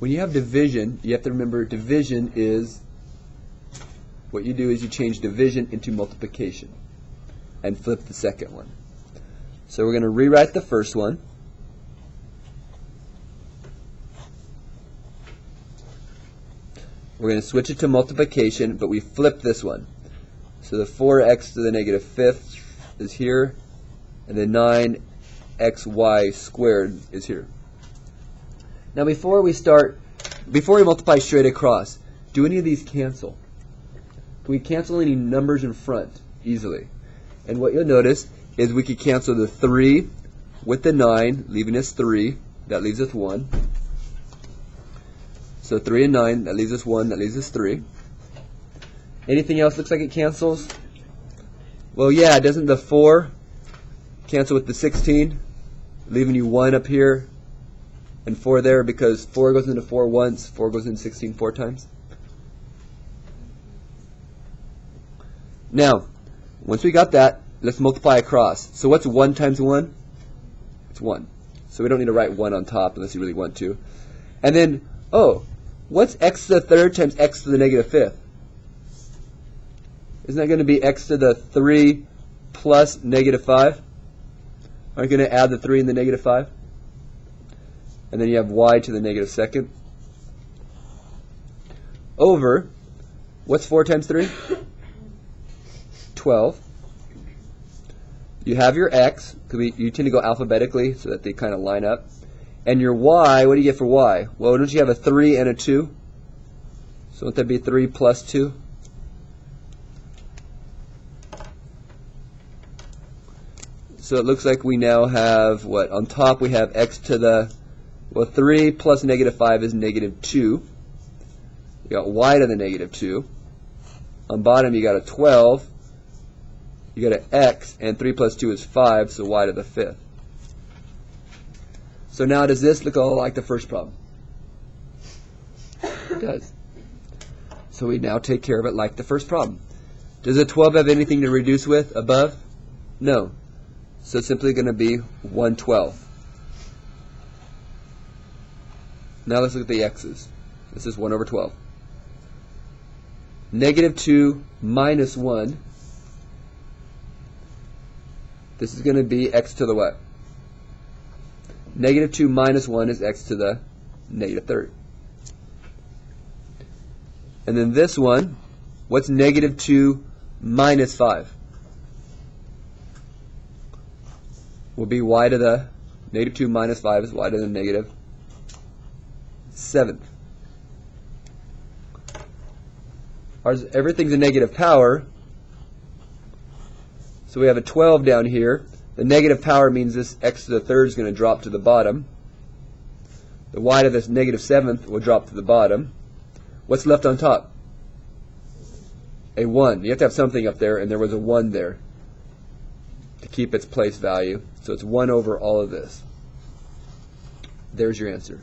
When you have division, you have to remember division is, what you do is you change division into multiplication and flip the second one. So we're going to rewrite the first one. We're going to switch it to multiplication, but we flip this one. So the 4x to the negative fifth is here, and the 9xy squared is here. Now before we multiply straight across, do any of these cancel? Can we cancel any numbers in front easily? And what you'll notice is we could cancel the 3 with the 9, leaving us 3. That leaves us 1. So 3 and 9, that leaves us 1, that leaves us 3. Anything else looks like it cancels? Well, yeah, doesn't the 4 cancel with the 16, leaving you 1 up here and 4 there, because 4 goes into 4 once, 4 goes into 16 4 times? Now, once we got that, let's multiply across. So what's 1 times 1? It's 1. So we don't need to write 1 on top unless you really want to. And then, oh, what's x to the third times x to the negative fifth? Isn't that going to be x to the 3 plus negative 5? Aren't you going to add the 3 and the negative 5? And then you have y to the negative second. Over, what's 4 times 3? 12. You have your x, because you tend to go alphabetically so that they kind of line up. And your y, what do you get for y? Well, don't you have a 3 and a 2? So wouldn't that be 3 plus 2? So it looks like we now have, what, on top we have x to the, well, 3 plus negative 5 is negative 2. You got y to the negative 2. On bottom you got a 12. You got an x, and 3 plus 2 is 5, so y to the fifth. So now does this look all like the first problem? It does. So we now take care of it like the first problem. Does a 12 have anything to reduce with above? No. So it's simply going to be 1/12. Now let's look at the x's. This is 1 over 12. Negative 2 minus 1. This is going to be x to the what? Negative 2 minus 1 is x to the negative third. And then this one, what's negative 2 minus 5? Will be y to the negative 2 minus 5 is y to the negative seventh. Everything's a negative power. So we have a 12 down here. The negative power means this x to the third is going to drop to the bottom. The y to this negative seventh will drop to the bottom. What's left on top? A 1. You have to have something up there, and there was a 1 there to keep its place value. So it's 1 over all of this. There's your answer.